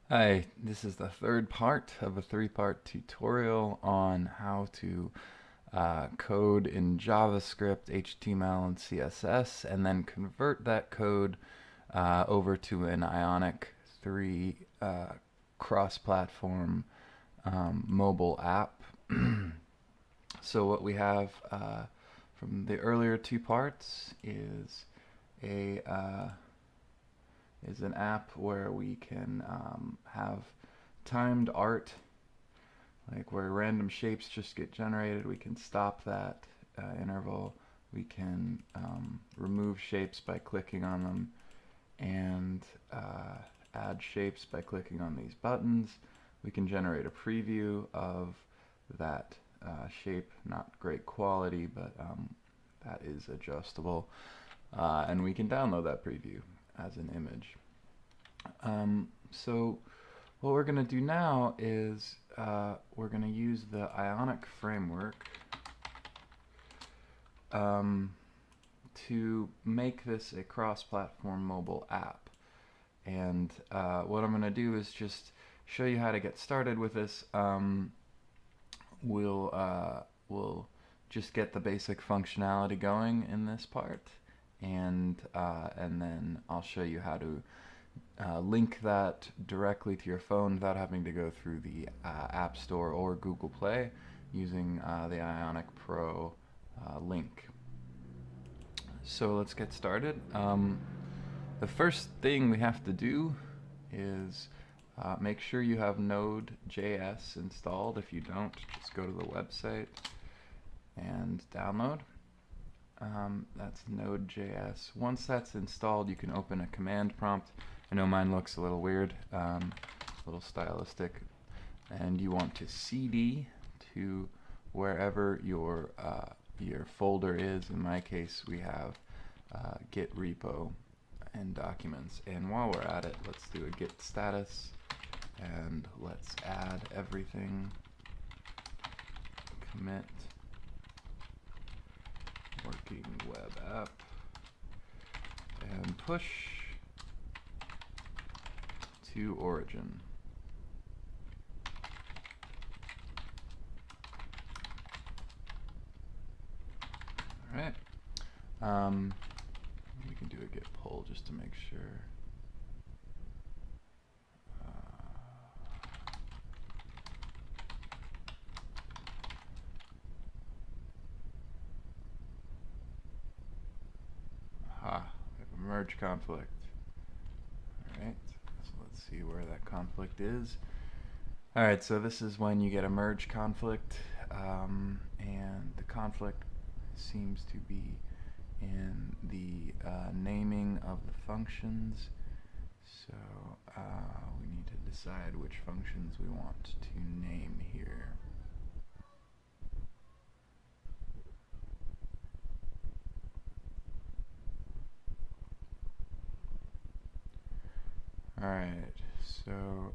Hi, this is the third part of a three-part tutorial on how to code in JavaScript, HTML, and CSS, and then convert that code over to an Ionic 3 cross-platform mobile app. So what we have from the earlier two parts is a is an app where we can have timed art, like where random shapes just get generated. We can stop that interval. We can remove shapes by clicking on them, and add shapes by clicking on these buttons. We can generate a preview of that shape. Not great quality, but that is adjustable. And we can download that preview as an image. So what we're going to do now is we're going to use the Ionic framework to make this a cross-platform mobile app. And what I'm going to do is just show you how to get started with this. We'll just get the basic functionality going in this part, and then I'll show you how to link that directly to your phone without having to go through the App Store or Google Play using the Ionic Pro link. So let's get started. The first thing we have to do is make sure you have Node.js installed. If you don't, just go to the website and download. That's Node.js. Once that's installed, you can open a command prompt. I know mine looks a little weird, a little stylistic, and you want to cd to wherever your folder is. In my case, we have git repo and documents. And while we're at it, let's do a git status, and let's add everything. Commit working web app and push to origin. All right. We can do a git pull just to make sure. Aha, we have a merge conflict. Alright, so let's see where that conflict is. Alright, so this is when you get a merge conflict, and the conflict seems to be in the naming of the functions. So we need to decide which functions we want to name here. Alright, so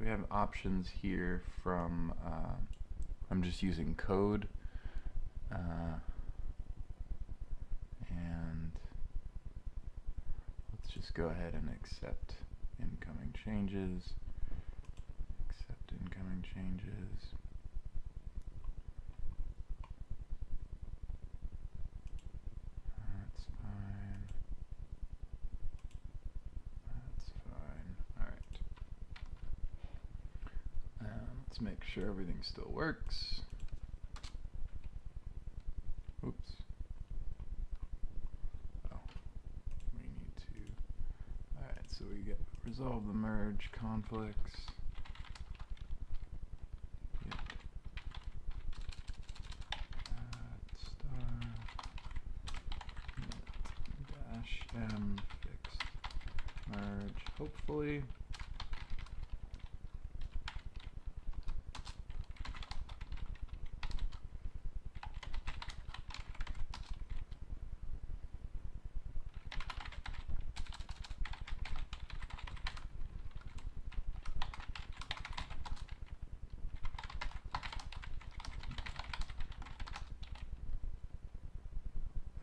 we have options here from, I'm just using code, and let's just go ahead and accept incoming changes. Accept incoming changes. That's fine. That's fine. Alright. Let's make sure everything still works. Oops. Oh, we need to. Alright, so we get resolve the merge conflicts. -m fixed merge, hopefully.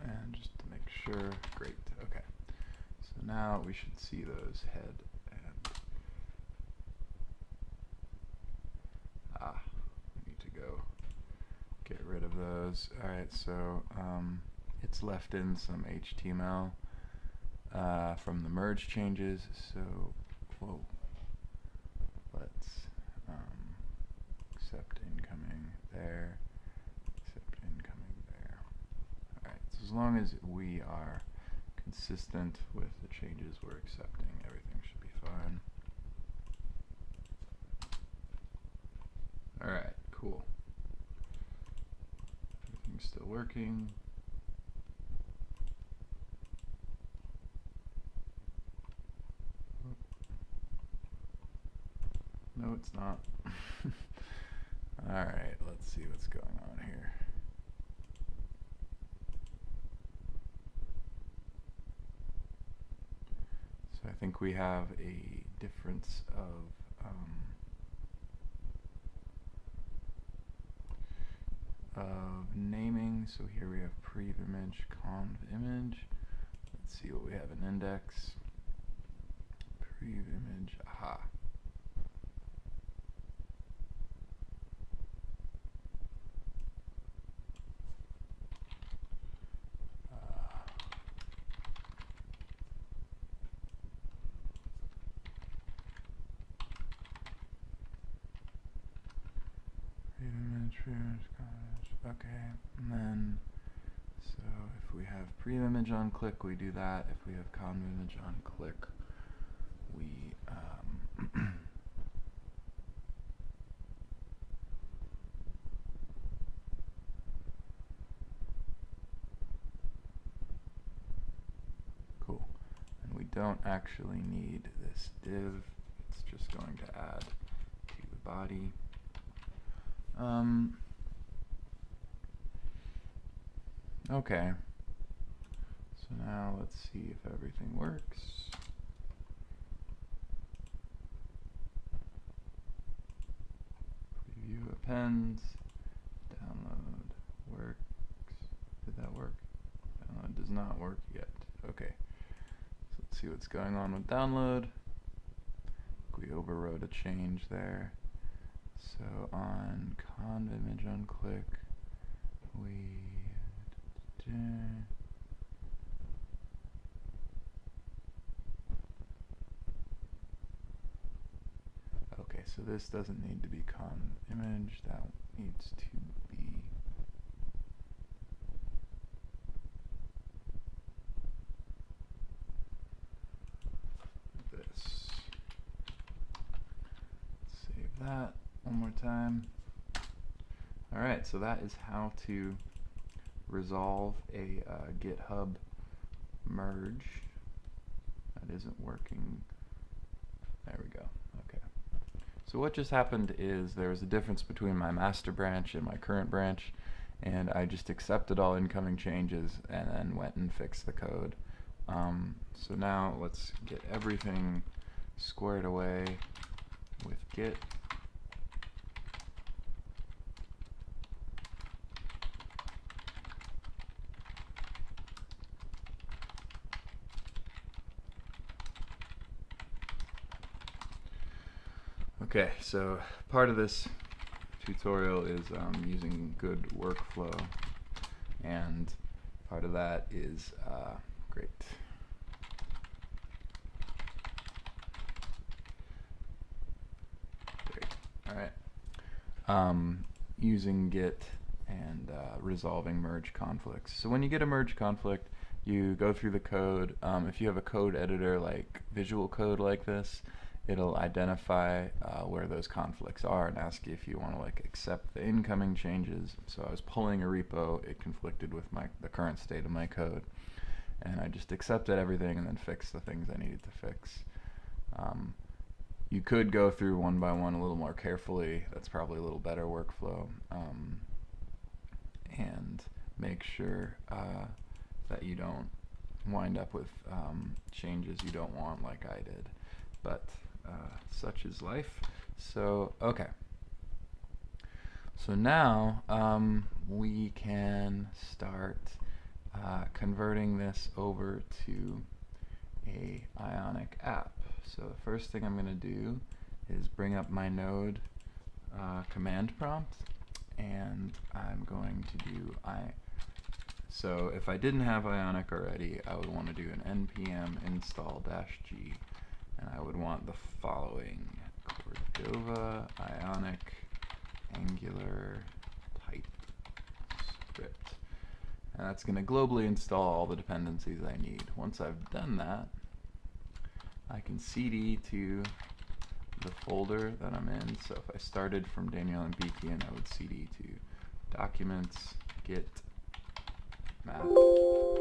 And just to make sure, great. Okay. So now we should see those head and we need to go get rid of those. Alright, so it's left in some HTML from the merge changes, so let's accept incoming there, accept incoming there. Alright, so as long as we are consistent with the changes we're accepting, everything should be fine. Alright, cool. Everything's still working. No, it's not. Alright, let's see what's going on here. So I think we have a difference of naming. So here we have prev image, conv image. Let's see what we have in index. Prev image, aha. Okay, and then so if we have pre-image on click, we do that. If we have conv image on click, we cool. And we don't actually need this div. It's just going to add to the body. Okay, so now let's see if everything works. Preview appends, download works. Did that work? Download does not work yet. Okay, so let's see what's going on with download. We overrode a change there. So on conv image on click, we okay, so this doesn't need to be conv image, that needs to be this. Save that one more time. Alright, so that is how to resolve a GitHub merge. That isn't working. There we go. Okay. So what just happened is there was a difference between my master branch and my current branch, and I just accepted all incoming changes and then went and fixed the code. So now let's get everything squared away with Git. Okay, so part of this tutorial is using good workflow, and part of that is great. All right. Using Git and resolving merge conflicts. So when you get a merge conflict, you go through the code. If you have a code editor like Visual Code like this, it'll identify where those conflicts are and ask you if you want to accept the incoming changes. So I was pulling a repo, it conflicted with the current state of my code, and I just accepted everything and then fixed the things I needed to fix. You could go through one by one a little more carefully. That's probably a little better workflow, and make sure that you don't wind up with changes you don't want like I did. But such is life. So okay. So now we can start converting this over to a Ionic app. So the first thing I'm going to do is bring up my Node command prompt, and I'm going to do so if I didn't have Ionic already, I would want to do an Npm Install -g, and I would want the following: Cordova Ionic Angular type script. And that's going to globally install all the dependencies I need. Once I've done that, I can cd to the folder that I'm in. So if I started from Daniel and Beakian, I would cd to documents, git, math,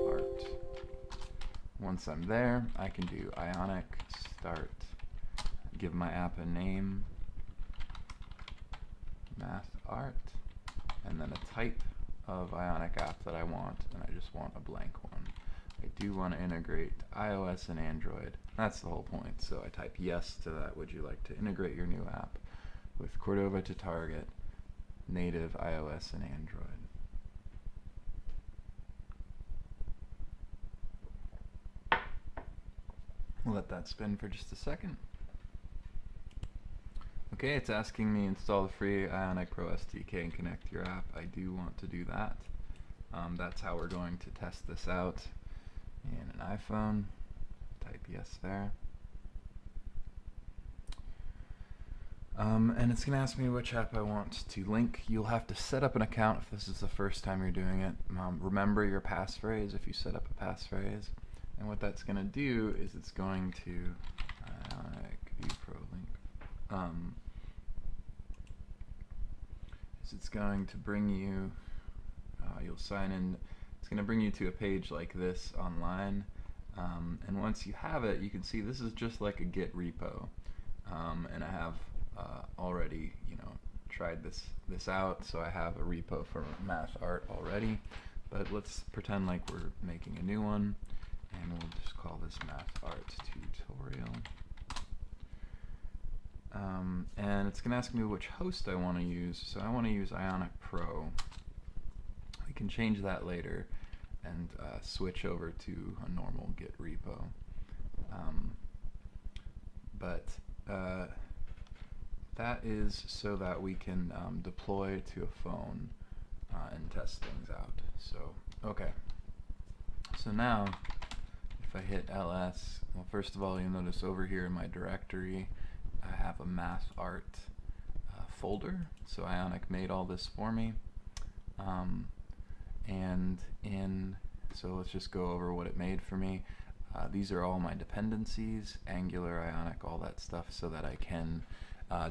art. Once I'm there, I can do Ionic start, give my app a name, math art, and then a type of Ionic app that I want, and I just want a blank one. I do want to integrate iOS and Android. That's the whole point. So I type yes to that. Would you like to integrate your new app with Cordova to target native iOS and Android? We'll let that spin for just a second. Okay, it's asking me install the free Ionic Pro SDK and connect your app. I do want to do that. That's how we're going to test this out in an iPhone. Type yes there. And it's going to ask me which app I want to link. You'll have to set up an account if this is the first time you're doing it. Remember your passphrase if you set up a passphrase. And what that's going to do is it's going to Ionic view pro link. It's going to bring you, you'll sign in, it's going to bring you to a page like this online, and once you have it, you can see this is just like a Git repo, and I have already, tried this out, so I have a repo for math art already, but let's pretend like we're making a new one, and we'll just call this math art tutorial. And it's going to ask me which host I want to use, so I want to use Ionic Pro. We can change that later and switch over to a normal Git repo. But that is so that we can deploy to a phone and test things out. So, okay. So now, if I hit ls, well, first of all, you'll notice over here in my directory, I have a math art folder. So Ionic made all this for me. So let's just go over what it made for me. These are all my dependencies, Angular, Ionic, all that stuff, so that I can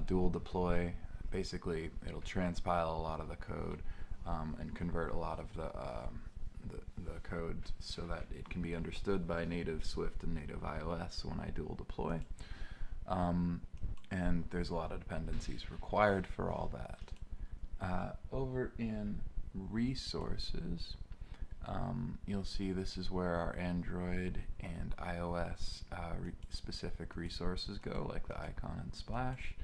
dual deploy. Basically, it'll transpile a lot of the code and convert a lot of the code so that it can be understood by native Swift and native iOS when I dual deploy. And there's a lot of dependencies required for all that. Over in resources, you'll see this is where our Android and iOS specific resources go, like the icon and splash.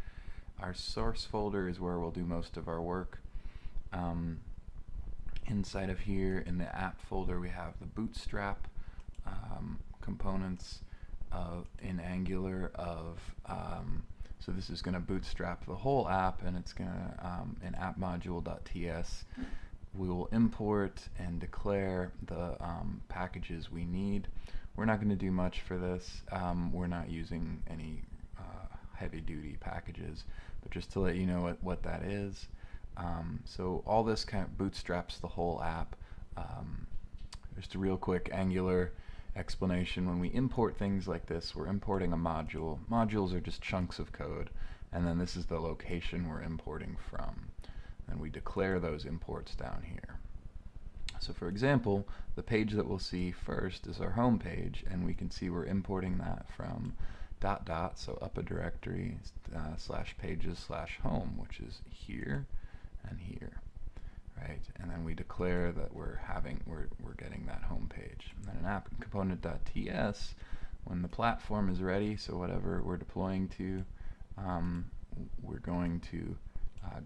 Our source folder is where we'll do most of our work. Inside of here, in the app folder, we have the bootstrap components in Angular of so this is going to bootstrap the whole app, and it's going to in app module.ts we will import and declare the packages we need. We're not going to do much for this. We're not using any heavy-duty packages, but just to let you know what that is. So all this kind of bootstraps the whole app. Just a real quick Angular explanation. When we import things like this, we're importing a module. Modules are just chunks of code, and then this is the location we're importing from. And we declare those imports down here. So for example, the page that we'll see first is our home page, and we can see we're importing that from ... so up a directory /pages/home, which is here and here, right? And then we declare that we're getting that home page. And then an app component.ts, when the platform is ready, so whatever we're deploying to, we're going to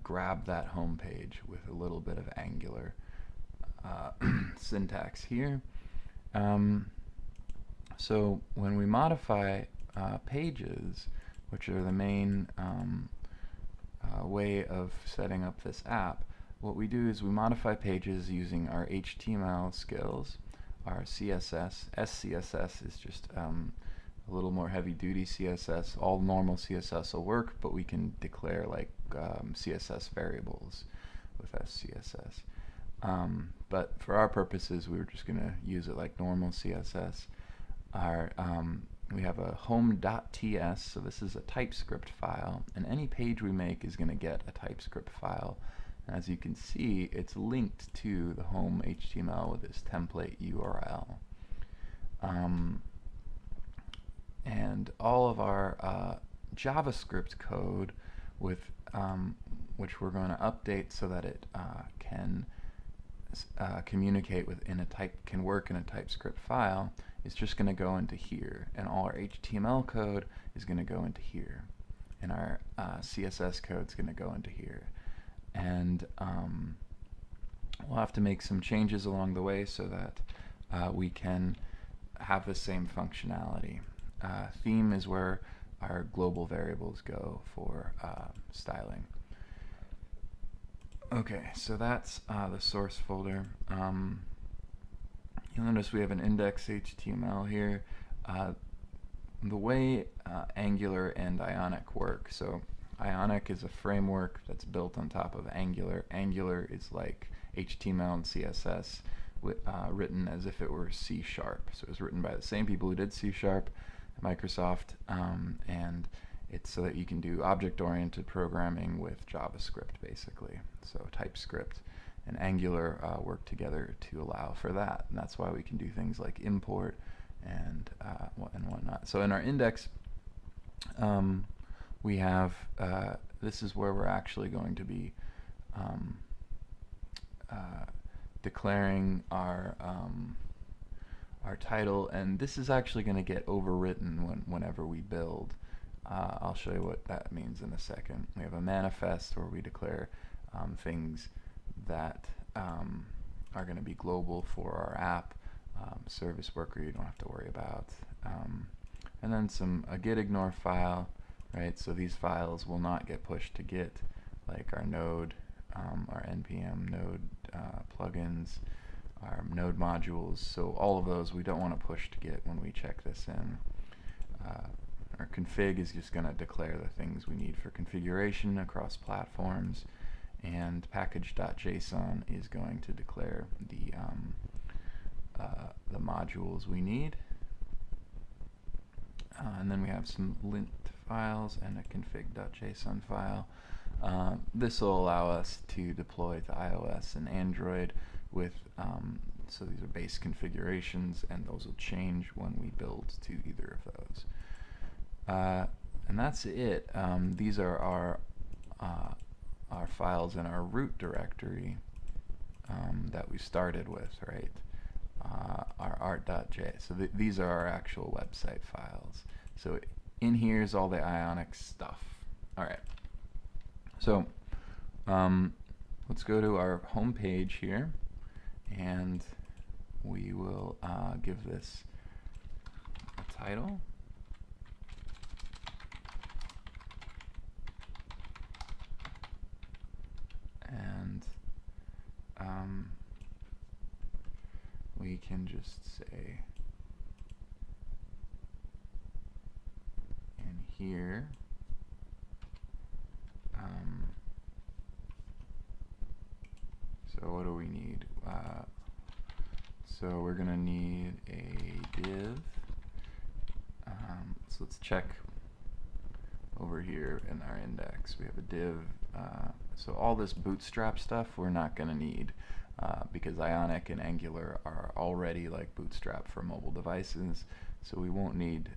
grab that home page with a little bit of Angular syntax here. So when we modify pages, which are the main way of setting up this app, what we do is we modify pages using our HTML skills, our CSS. SCSS is just a little more heavy-duty CSS. All normal CSS will work, but we can declare like CSS variables with SCSS. But for our purposes, we were just going to use it like normal CSS. We have a home.ts, so this is a TypeScript file, and any page we make is going to get a TypeScript file. And as you can see, it's linked to the home HTML with this template URL. And all of our JavaScript code, with which we're going to update so that it can communicate can work in a TypeScript file, is just going to go into here, and all our HTML code is going to go into here, and our CSS code is going to go into here. And we'll have to make some changes along the way so that we can have the same functionality. Theme is where our global variables go for styling. Okay, so that's the source folder. You'll notice we have an Index.html here. The way Angular and Ionic work, so Ionic is a framework that's built on top of Angular. Angular is like HTML and CSS written as if it were C#. So it was written by the same people who did C# at Microsoft, and it's so that you can do object-oriented programming with JavaScript, basically. So TypeScript and Angular work together to allow for that, and that's why we can do things like import and whatnot. So in our index, we have this is where we're actually going to be declaring our title, and this is actually going to get overwritten whenever we build. I'll show you what that means in a second. We have a manifest where we declare things that are going to be global for our app. Service worker you don't have to worry about. And then a git ignore file, right? So these files will not get pushed to Git, like our Node, our Npm Node plugins, our Node modules. So all of those we don't want to push to Git when we check this in. Our config is just going to declare the things we need for configuration across platforms, and package.json is going to declare the modules we need. And then we have some lint files and a config.json file. This will allow us to deploy to iOS and Android with, so these are base configurations, and those will change when we build to either of those. And that's it. These are our files in our root directory that we started with, right? Our art.js. So these are our actual website files. So in here is all the Ionic stuff. All right. So let's go to our home page here, and we will give this a title. And we can just say in here so what do we need? So we're gonna need a div. So let's check over here in our index. We have a div. So all this bootstrap stuff we're not going to need because Ionic and Angular are already like bootstrap for mobile devices. So we won't need,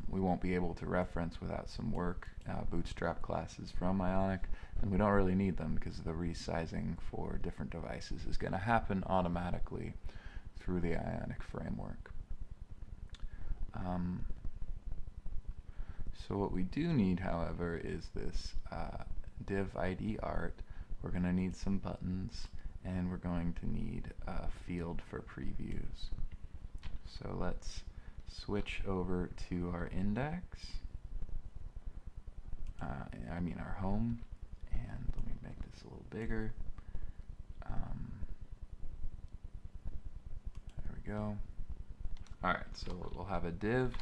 we won't be able to reference without some work bootstrap classes from Ionic, and we don't really need them because the resizing for different devices is going to happen automatically through the Ionic framework. So what we do need, however, is this div ID art. We're going to need some buttons, and we're going to need a field for previews. So let's switch over to our index, our home, and let me make this a little bigger. There we go. Alright, so we'll have a div,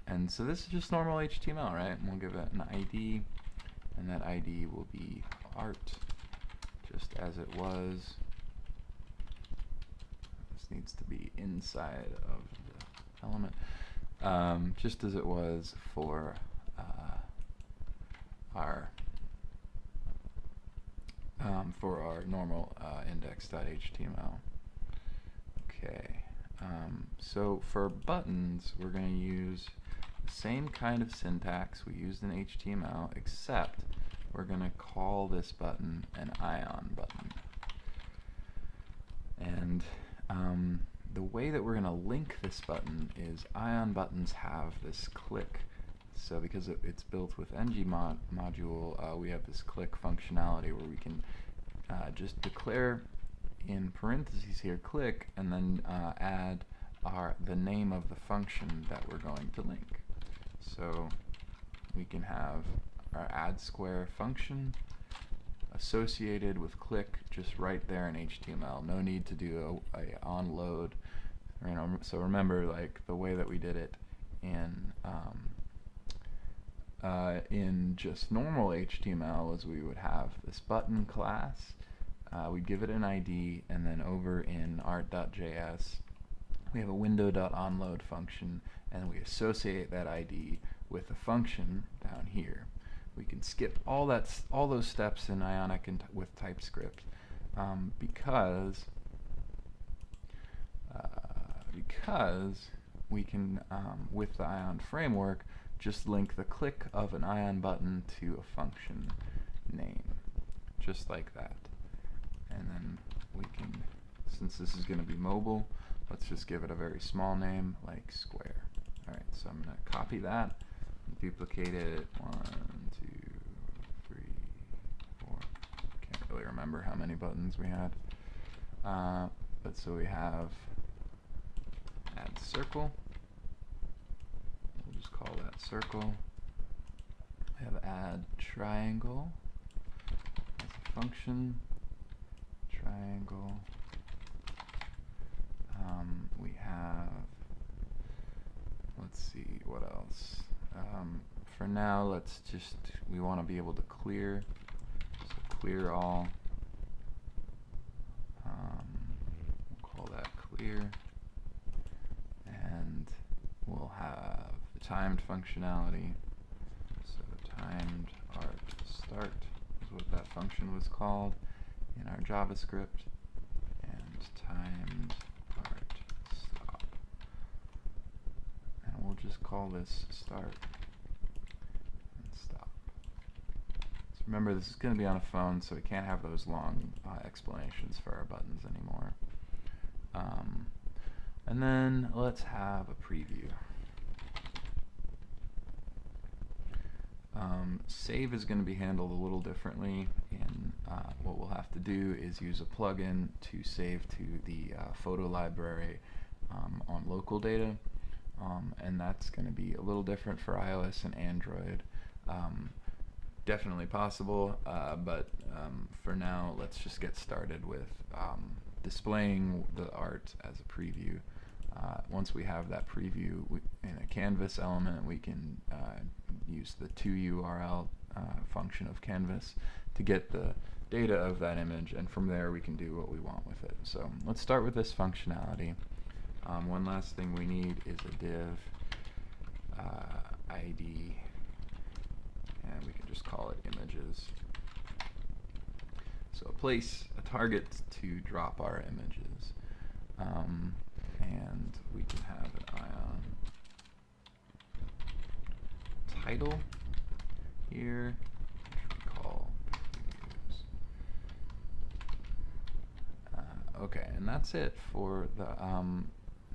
and so this is just normal HTML, right? And we'll give it an ID, and that ID will be art, just as it was. This needs to be inside of the element, just as it was for our normal index.html. Okay, so for buttons, we're going to use the same kind of syntax we used in HTML, except we're going to call this button an Ion button. And the way that we're going to link this button is Ion buttons have this click. So because it's built with ng-module, we have this click functionality where we can just declare in parentheses here click, and then add the name of the function that we're going to link. So we can have our add square function associated with click just right there in HTML. No need to do a onload. So remember, like the way that we did it in just normal HTML is we would have this button class, we'd give it an ID, and then over in art.js we have a window.onload function, and we associate that ID with a function down here. We can skip all those steps in Ionic and with TypeScript because we can, with the Ion framework, just link the click of an Ion button to a function name, just like that. And then we can, since this is going to be mobile, let's just give it a very small name like square. Alright, so I'm going to copy that, duplicate it, 1, 2, 3, 4. Can't really remember how many buttons we had. But so we have add circle. We'll just call that circle. We have add triangle as a function. Triangle. We have, let's see, what else? For now, we want to be able to clear, so clear all. We'll call that clear, and we'll have the timed functionality. So timed art start is what that function was called in our JavaScript, and timed art stop. And we'll just call this start and stop. So remember, this is going to be on a phone, so we can't have those long explanations for our buttons anymore. And then let's have a preview. Save is going to be handled a little differently, and what we'll have to do is use a plugin to save to the photo library on local data, and that's going to be a little different for iOS and Android. Definitely possible, but for now let's just get started with displaying the art as a preview. Once we have that preview in a canvas element, we can use the toURL function of canvas to get the data of that image, and from there we can do what we want with it. So let's start with this functionality. One last thing we need is a div ID, and we can just call it images. So a target to drop our images. And we can have an Ion title here, which we call previews. Okay, and that's it for the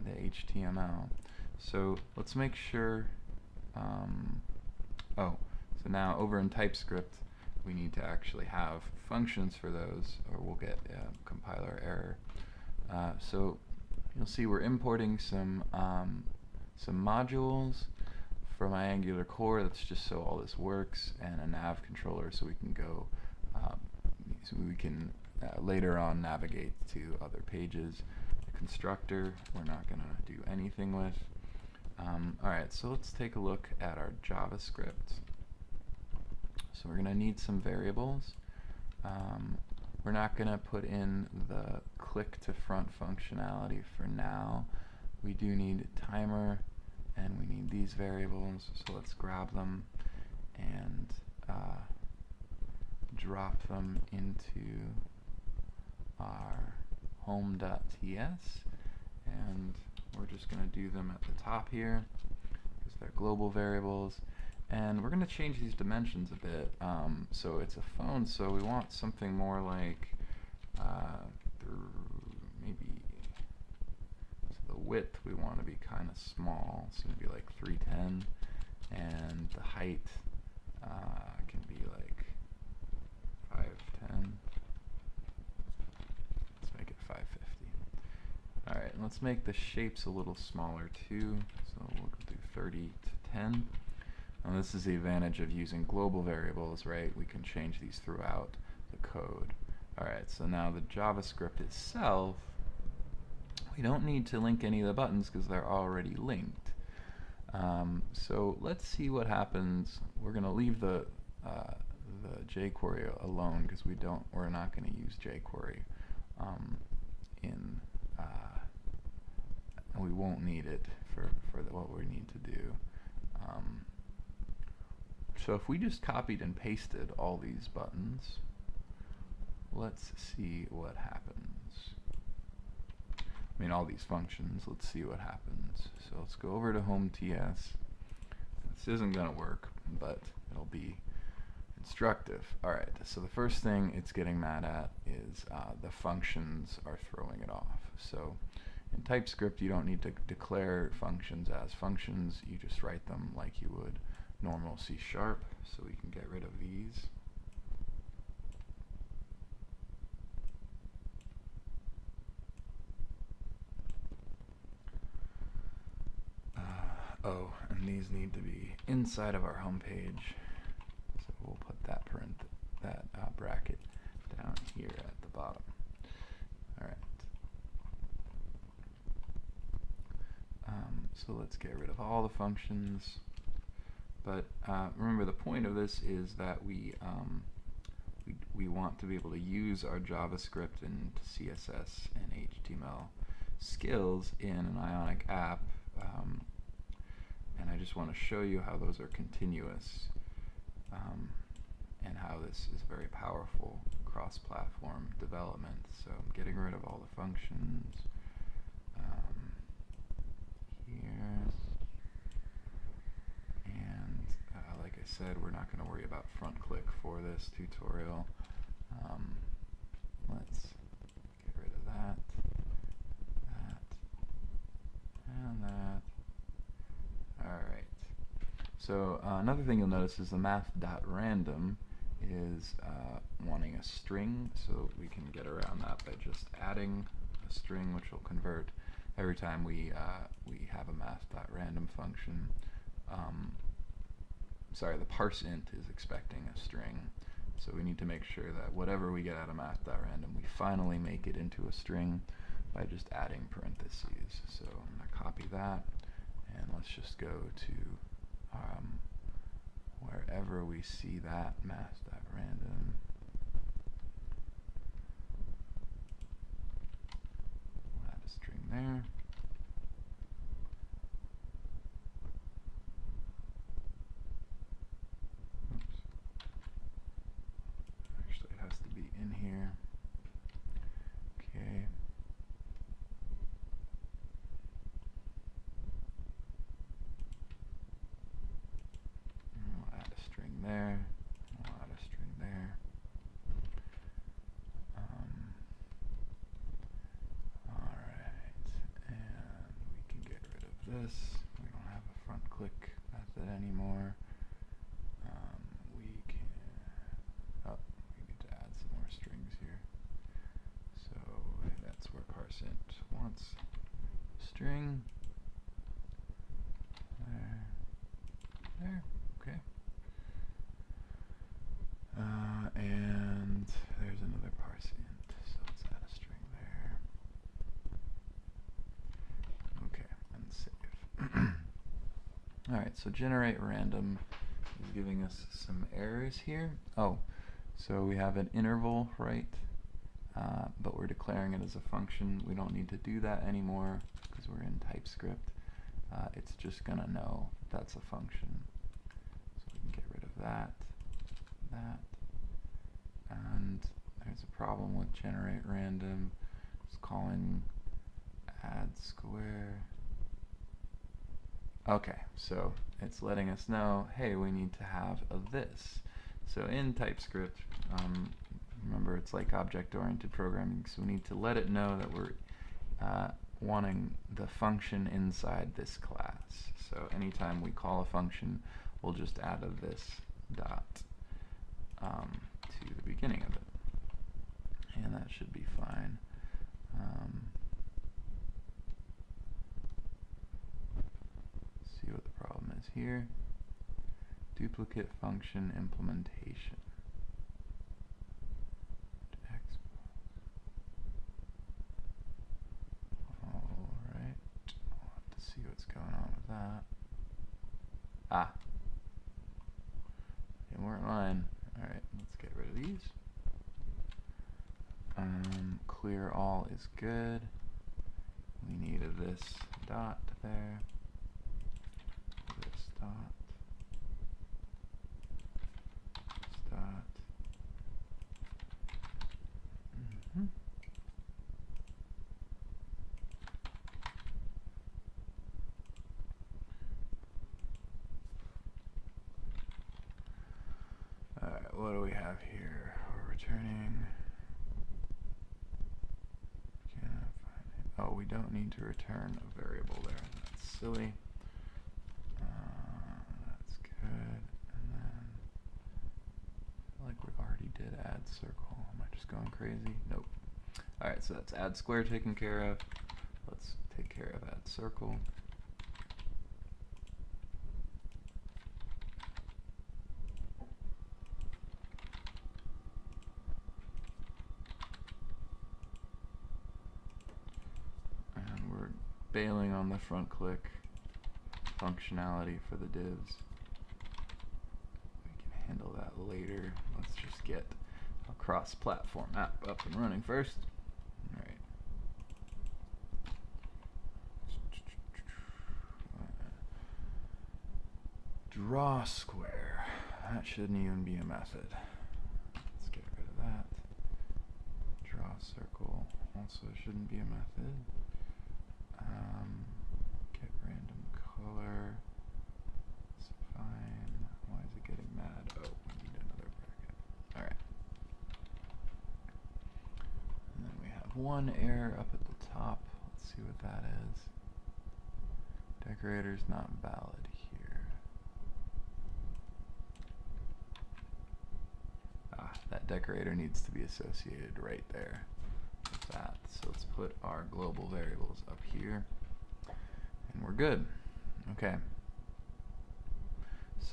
HTML. So let's make sure. So now over in TypeScript, we need to actually have functions for those, or we'll get compiler error. So you'll see we're importing some modules from my Angular core. That's just so all this works, and a nav controller so we can go, later on navigate to other pages. The constructor we're not going to do anything with. Alright, so let's take a look at our JavaScript. So we're going to need some variables. We're not going to put in the click to front functionality for now. We do need a timer, and we need these variables, so let's grab them and drop them into our home.ts, and we're just going to do them at the top here because they're global variables. And we're going to change these dimensions a bit. So it's a phone, so we want something more like maybe the width we want to be kind of small, so maybe like 310, and the height can be like 510. Let's make it 550. Alright, let's make the shapes a little smaller too, so we'll do 30 to 10. Now this is the advantage of using global variables, right? We can change these throughout the code. Alright, so now the JavaScript itself, we don't need to link any of the buttons because they're already linked. So let's see what happens. We're going to leave the jQuery alone because we're not going to use jQuery and we won't need it for what we need to do. So if we just copied and pasted all these buttons, let's see what happens. I mean, all these functions, let's see what happens. So let's go over to home.ts. This isn't going to work, but it'll be instructive. Alright, so the first thing it's getting mad at is the functions are throwing it off. So in TypeScript, you don't need to declare functions as functions. You just write them like you would normal C#, so we can get rid of these. Oh, and these need to be inside of our home page. So we'll put that bracket down here at the bottom. Alright. So let's get rid of all the functions. But remember, the point of this is that we want to be able to use our JavaScript and CSS and HTML skills in an Ionic app. And I just want to show you how those are continuous and how this is very powerful cross-platform development. So I'm getting rid of all the functions here. And like I said, we're not going to worry about front click for this tutorial. Let's get rid of that, and that. Alright. So another thing you'll notice is the math.random is wanting a string, so we can get around that by just adding a string, which will convert every time we have a math.random function. Sorry, the parseInt is expecting a string, so we need to make sure that whatever we get out of math.random, we finally make it into a string by just adding parentheses. So I'm going to copy that, and let's just go to wherever we see that math.random. We'll add a string there. Oops. Actually, it has to be in here. Okay. We'll add a string there. We'll add a string there. Alright, and we can get rid of this. We don't have a front click method anymore. We can string. There. Okay. And there's another parse int, so let's add a string there. Okay, and save. Alright, so generate random is giving us some errors here. Oh, so we have an interval, right? But we're declaring it as a function. We don't need to do that anymore because we're in TypeScript. It's just going to know that's a function. So we can get rid of that, and there's a problem with generate random. It's calling add square. Okay, so it's letting us know, hey, we need to have a this. So in TypeScript, remember it's like object-oriented programming, so we need to let it know that we're wanting the function inside this class. So anytime we call a function, we'll just add a this dot to the beginning of it. And that should be fine. See what the problem is here. Duplicate function implementation. Alright, we'll have to see what's going on with that. Ah, they weren't mine. Alright, let's get rid of these. Clear all is good. We need a this dot there. This dot. This dot. Alright, what do we have here? We're returning. Oh, we don't need to return a variable there. That's silly. That's good. And then, I feel like we already did add circle. Am I just going crazy? Nope. Alright, so that's add square taken care of. Let's take care of add circle. Bailing on the front click functionality for the divs. We can handle that later. Let's just get a cross-platform app up and running first. Alright. Draw square. That shouldn't even be a method. Let's get rid of that. Draw circle also shouldn't be a method. Get random color. It's fine. Why is it getting mad? Oh, we need another bracket. Alright. And then we have one error up at the top. Let's see what that is. Decorator's not valid here. Ah, that decorator needs to be associated right there. That. So let's put our global variables up here, and we're good. Okay.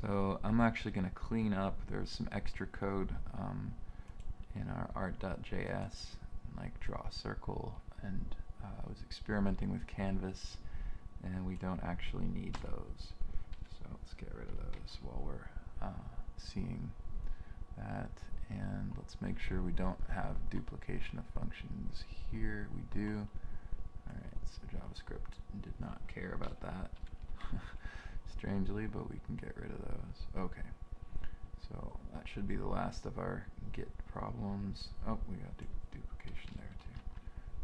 So I'm actually going to clean up. There's some extra code in our art.js, like draw circle, and I was experimenting with canvas, and we don't actually need those. So let's get rid of those while we're seeing that. And let's make sure we don't have duplication of functions here. We do. Alright, so JavaScript did not care about that, strangely, but we can get rid of those. Okay, so that should be the last of our Git problems. Oh, we got duplication there too.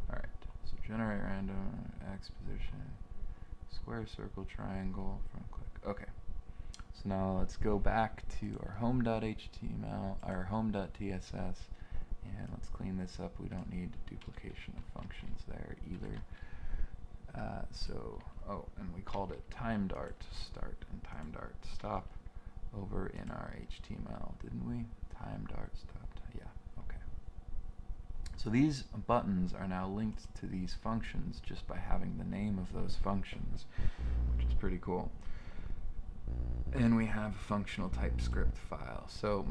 Alright, so generate random, X position, square, circle, triangle, front click. Okay. So now let's go back to our home.html, our home.tss, and let's clean this up. We don't need duplication of functions there either. And we called it timeDart start and timeDart stop over in our HTML, didn't we? TimeDart stopped. Yeah, okay. So these buttons are now linked to these functions just by having the name of those functions, which is pretty cool. And we have a functional TypeScript file. So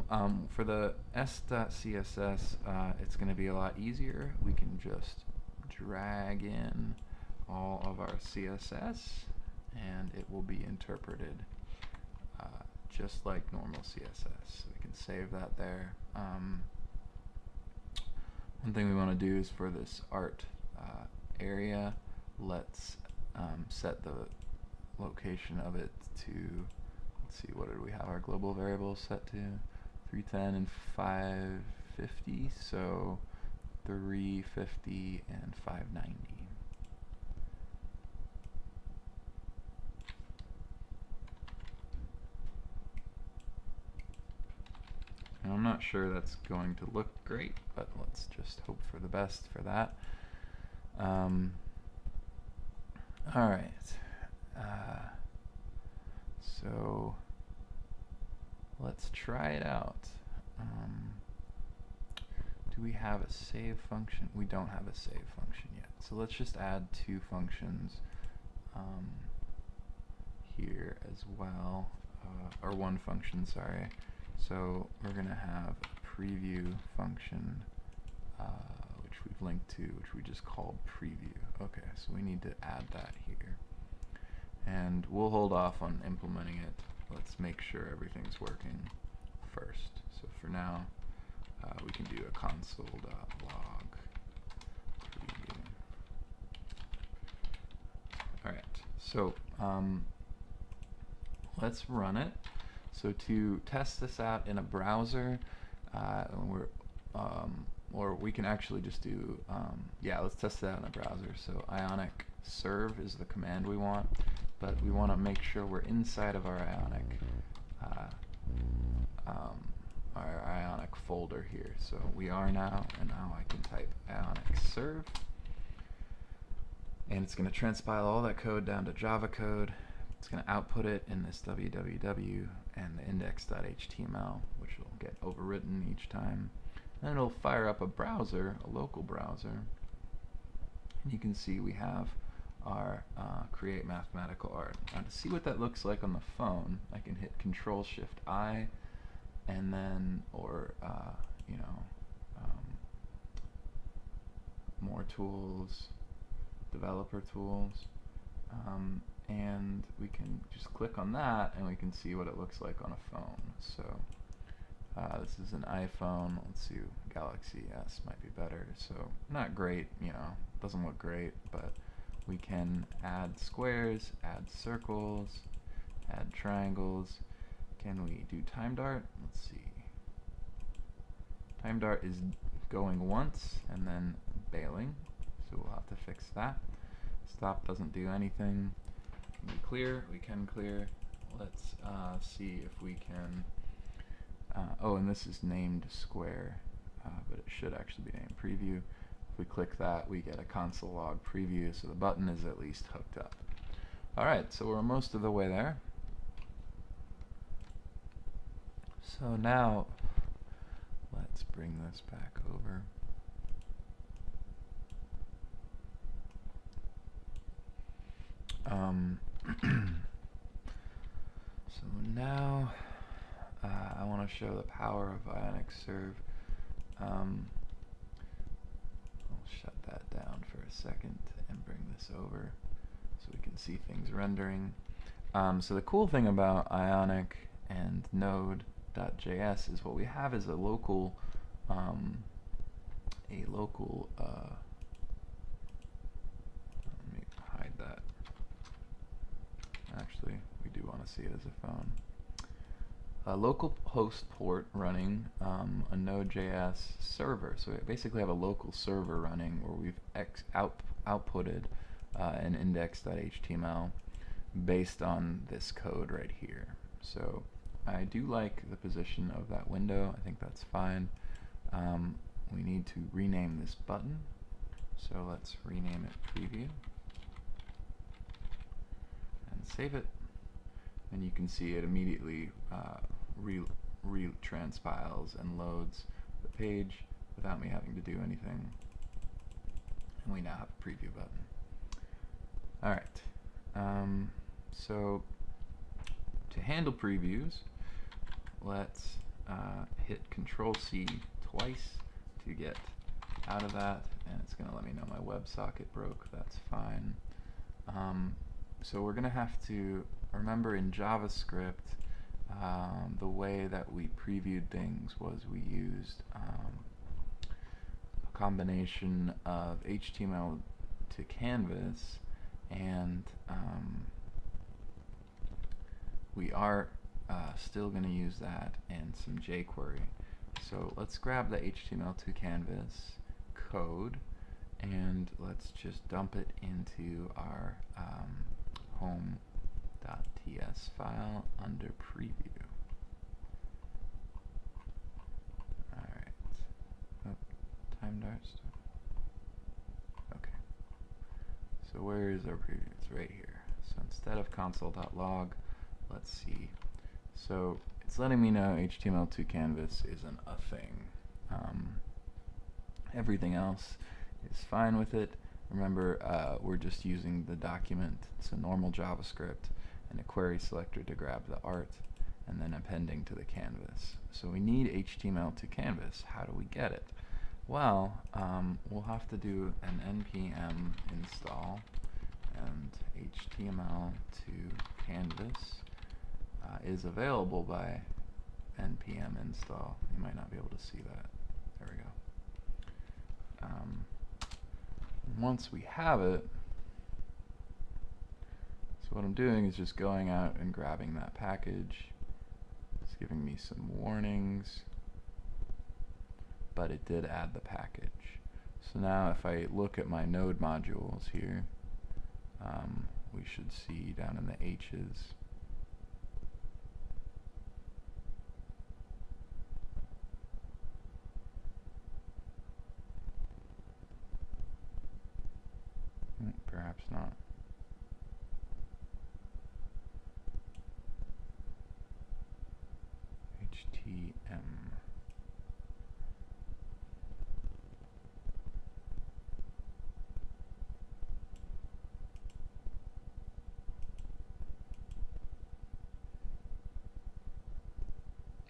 for the s.css, it's going to be a lot easier. We can just drag in all of our CSS, and it will be interpreted just like normal CSS. So we can save that there. One thing we want to do is for this art area, let's set the location of it to, let's see, what did we have our global variables set to? 310 and 550, so 350 and 590. And I'm not sure that's going to look great, but let's just hope for the best for that. All right. So let's try it out. Do we have a save function? We don't have a save function yet. So let's just add two functions here as well, or one function, sorry. So we're going to have a preview function, which we've linked to, which we just called preview. Okay, so we need to add that here. And we'll hold off on implementing it. Let's make sure everything's working first. So for now, we can do a console.log preview. All right, so let's run it. So to test this out in a browser, or we can actually just do, yeah, let's test it out in a browser. So Ionic Serve is the command we want, but we want to make sure we're inside of our Ionic folder here. So we are now, and now I can type Ionic Serve, and it's going to transpile all that code down to Java code. It's going to output it in this www and the Index.html, which will get overwritten each time. And it'll fire up a browser, a local browser. And you can see we have our create mathematical art. Now to see what that looks like on the phone, I can hit Control-Shift-I, and then, or you know, more tools, developer tools. And we can just click on that and we can see what it looks like on a phone. So this is an iPhone. Let's see, Galaxy S might be better. So not great, you know, doesn't look great, but we can add squares, add circles, add triangles. Can we do time dart? Let's see. Time dart is going once and then bailing, so we'll have to fix that. Stop doesn't do anything. Can we clear? We can clear. Let's see if we can. Oh, and this is named square, but it should actually be named preview. If we click that, we get a console log preview, so the button is at least hooked up. All right, so we're most of the way there. So now, let's bring this back over. So now I want to show the power of Ionic Serve. I'll shut that down for a second and bring this over so we can see things rendering. So the cool thing about Ionic and Node.js is what we have is a local let me hide that. Actually, we do want to see it as a phone. A local host port running a Node.js server. So we basically have a local server running where we've outputted an Index.html based on this code right here. So I do like the position of that window. I think that's fine. We need to rename this button. So let's rename it preview. Save it, and you can see it immediately retranspiles and loads the page without me having to do anything. And we now have a preview button. Alright, so to handle previews, let's hit Control-C twice to get out of that, and it's going to let me know my WebSocket broke. That's fine. So we're going to have to remember in JavaScript, the way that we previewed things was we used a combination of HTML to canvas, and we are still going to use that and some jQuery. So let's grab the HTML to canvas code and let's just dump it into our home.ts file under preview. Alright. Oh, time darts. Okay. So where is our preview? It's right here. So instead of console.log, let's see. So it's letting me know HTML to canvas isn't a thing. Everything else is fine with it. Remember, we're just using the document. It's a normal JavaScript and a query selector to grab the art and then appending to the canvas. So we need HTML to canvas. How do we get it? Well, we'll have to do an Npm install, and HTML to canvas is available by Npm Install. You might not be able to see that. There we go. Once we have it, so what I'm doing is just going out and grabbing that package. It's giving me some warnings, but it did add the package. So now if I look at my node modules here, we should see down in the H's perhaps not. HTM.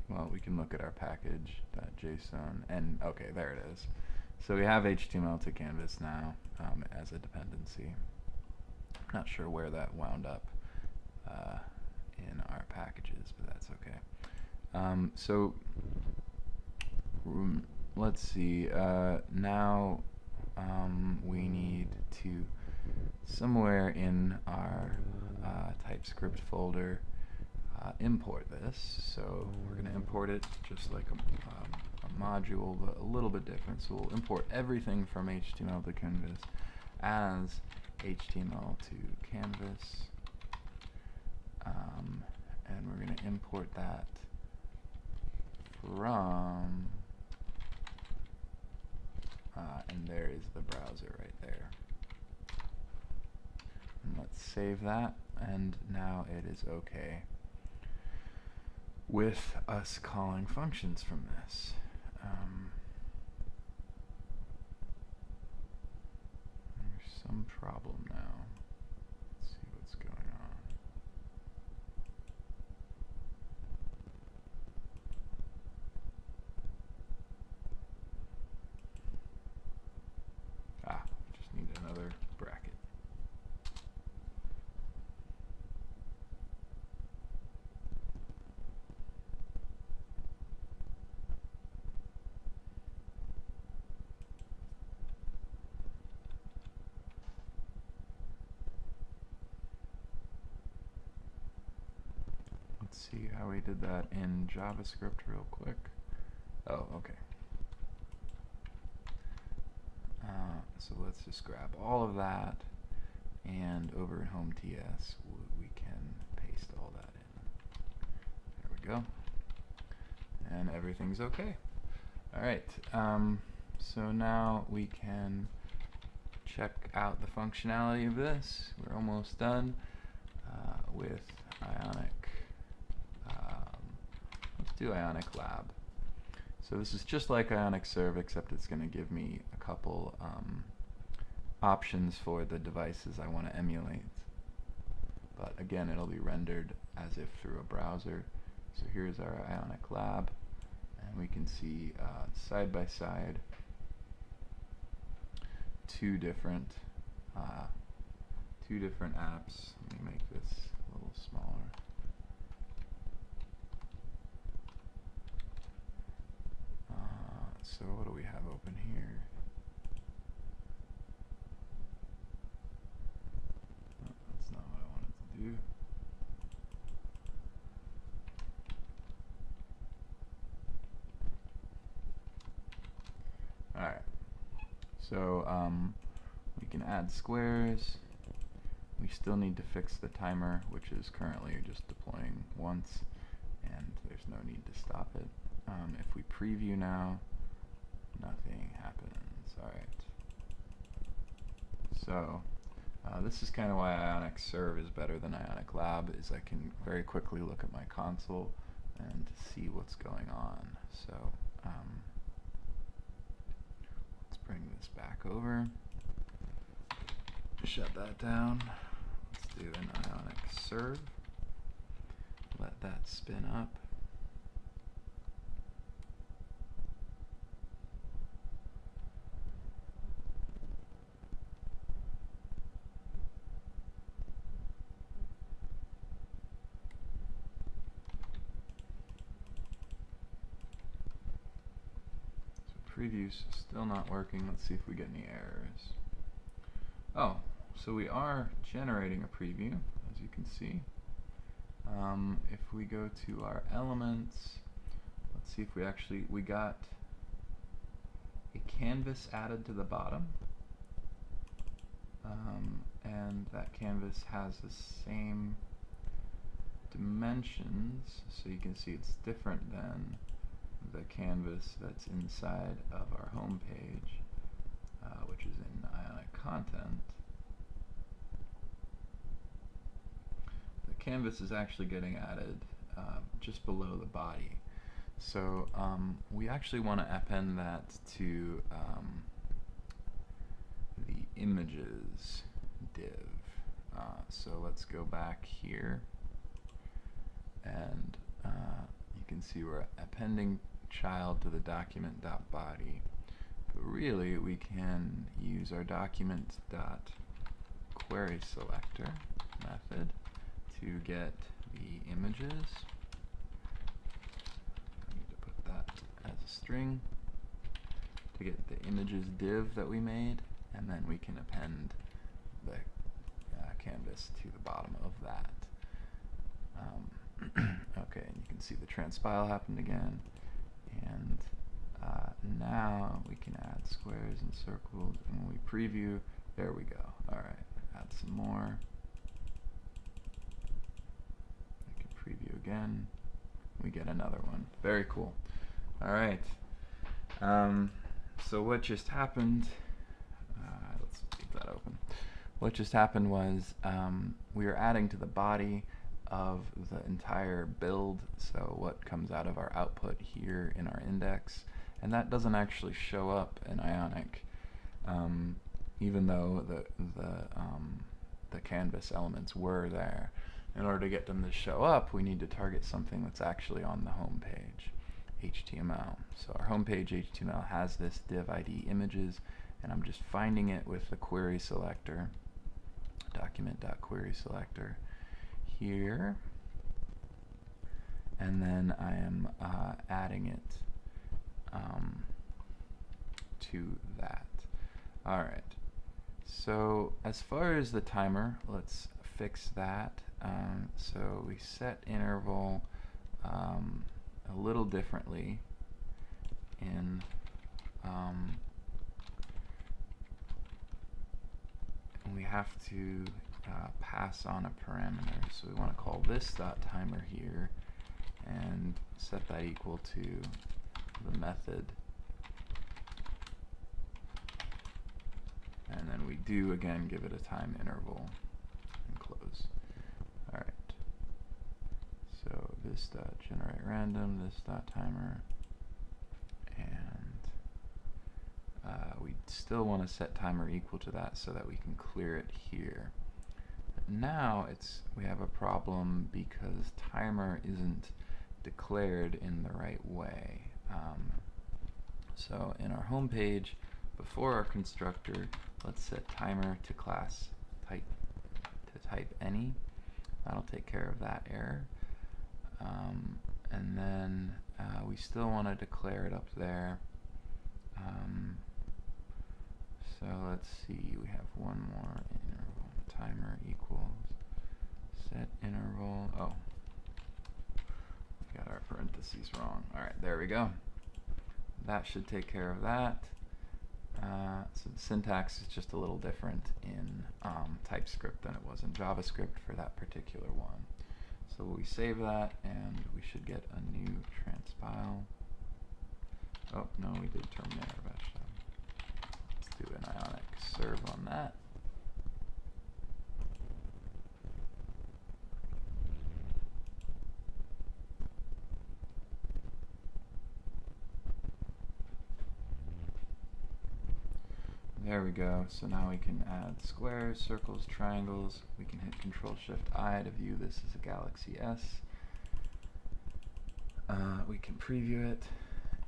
Well, we can look at our package.json, and okay, there it is. So we have HTML to canvas now as a dependency. Not sure where that wound up in our packages, but that's okay. So let's see. Now we need to somewhere in our TypeScript folder import this. So we're going to import it just like a module, but a little bit different. So we'll import everything from HTML to canvas as HTML to canvas, and we're going to import that from, and there is the browser right there. And let's save that, and now it is okay with us calling functions from this. There's some problem now. Let's see what's going on. Just need another bracket. Let's see how we did that in JavaScript real quick. Oh, okay. So let's just grab all of that, and over in Home TS we can paste all that in. There we go. And everything's okay. Alright, so now we can check out the functionality of this. We're almost done with Ionic. Let's do Ionic Lab. So this is just like Ionic Serve, except it's going to give me a couple options for the devices I want to emulate. But again, it'll be rendered as if through a browser. So here's our Ionic Lab, and we can see side by side two different apps. Let me make this a little smaller. So what do we have open here? Oh, that's not what I wanted to do. Alright, so we can add squares. We still need to fix the timer, which is currently just deploying once, and there's no need to stop it. If we preview now, nothing happens. Alright. So this is kind of why Ionic Serve is better than Ionic Lab, is I can very quickly look at my console and see what's going on. So let's bring this back over. Shut that down. Let's do an Ionic Serve. Let that spin up. Preview's still not working. Let's see if we get any errors. Oh, so we are generating a preview, as you can see. If we go to our elements, let's see if we got a canvas added to the bottom. And that canvas has the same dimensions, so you can see it's different than the canvas that's inside of our home page, which is in Ionic Content. The canvas is actually getting added just below the body. So we actually want to append that to the images div. So let's go back here, and you can see we're appending child to the document.body, but really we can use our document.querySelector method to get the images. I need to put that as a string to get the images div that we made, and then we can append the canvas to the bottom of that. Okay, and you can see the transpile happened again, and now we can add squares and circles, and when we preview, there we go. Alright, add some more. We can preview again. We get another one. Very cool. Alright, so what just happened, let's keep that open. What just happened was we are adding to the body of the entire build, so what comes out of our output here in our index, and that doesn't actually show up in Ionic, even though the canvas elements were there. In order to get them to show up, we need to target something that's actually on the home page, HTML. So our home page HTML has this div ID images, and I'm just finding it with the query selector, document.querySelector here, and then I am adding it to that. Alright, so as far as the timer, let's fix that. So we set interval a little differently in and we have to pass on a parameter. So we want to call this .timer here and set that equal to the method. And then we do again give it a time interval and close. Alright. So this .generate random, this .timer. we still want to set timer equal to that so that we can clear it here. But now we have a problem because timer isn't declared in the right way. So in our home page, before our constructor, let's set timer to class type any. That'll take care of that error. And then we still want to declare it up there. So let's see, we have one more interval. Timer equals set interval. Oh, we got our parentheses wrong. Alright, there we go. That should take care of that. So the syntax is just a little different in TypeScript than it was in JavaScript for that particular one. So we save that, and we should get a new transpile. Oh, no, we did terminate our bash. Let's do an Ionic Serve on that. There we go. So now we can add squares, circles, triangles. We can hit Control-Shift-I to view this as a Galaxy S. We can preview it,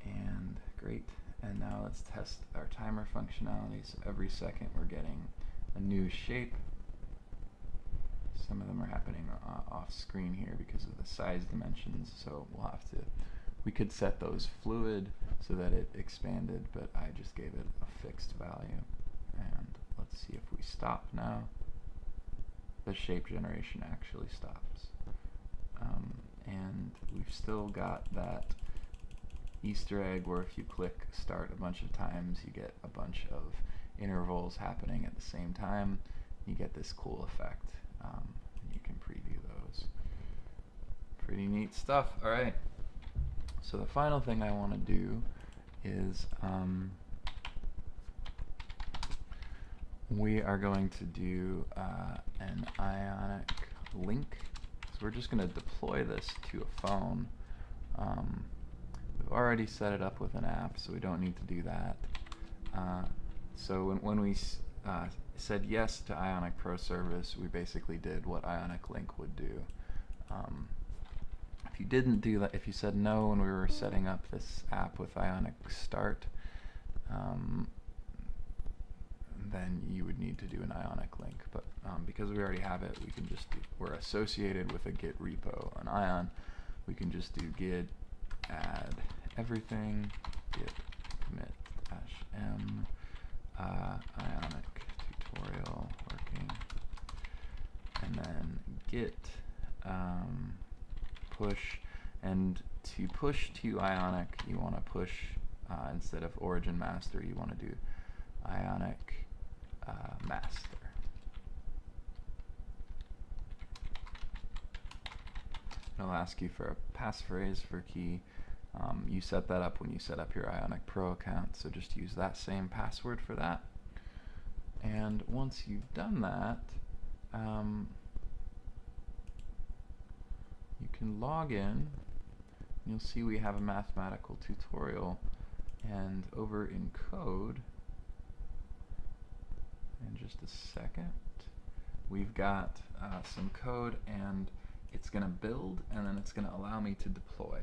and great. And now let's test our timer functionality. So every second we're getting a new shape. Some of them are happening off screen here because of the size dimensions, so we could set those fluid so that it expanded, but I just gave it a fixed value. And let's see if we stop now. The shape generation actually stops. And we've still got that Easter egg where if you click start a bunch of times, you get a bunch of intervals happening at the same time. You get this cool effect. And you can preview those. Pretty neat stuff. All right. So the final thing I want to do is we are going to do an Ionic link. So we're just going to deploy this to a phone. We've already set it up with an app, so we don't need to do that. So when we said yes to Ionic Pro Service, we basically did what Ionic Link would do. If you didn't do that, if you said no when we were setting up this app with Ionic Start, then you would need to do an Ionic link. But because we already have it, we can just we're associated with a Git repo on Ion. We can just do git add everything, git commit -m Ionic tutorial working, and then git push. And to push to Ionic, you want to push instead of origin master, you want to do Ionic master. It'll ask you for a passphrase for key. You set that up when you set up your Ionic Pro account, so just use that same password for that. And once you've done that, you can log in. You'll see we have a mathematical tutorial, and over in code, in just a second, we've got some code, and it's going to build, and then it's going to allow me to deploy.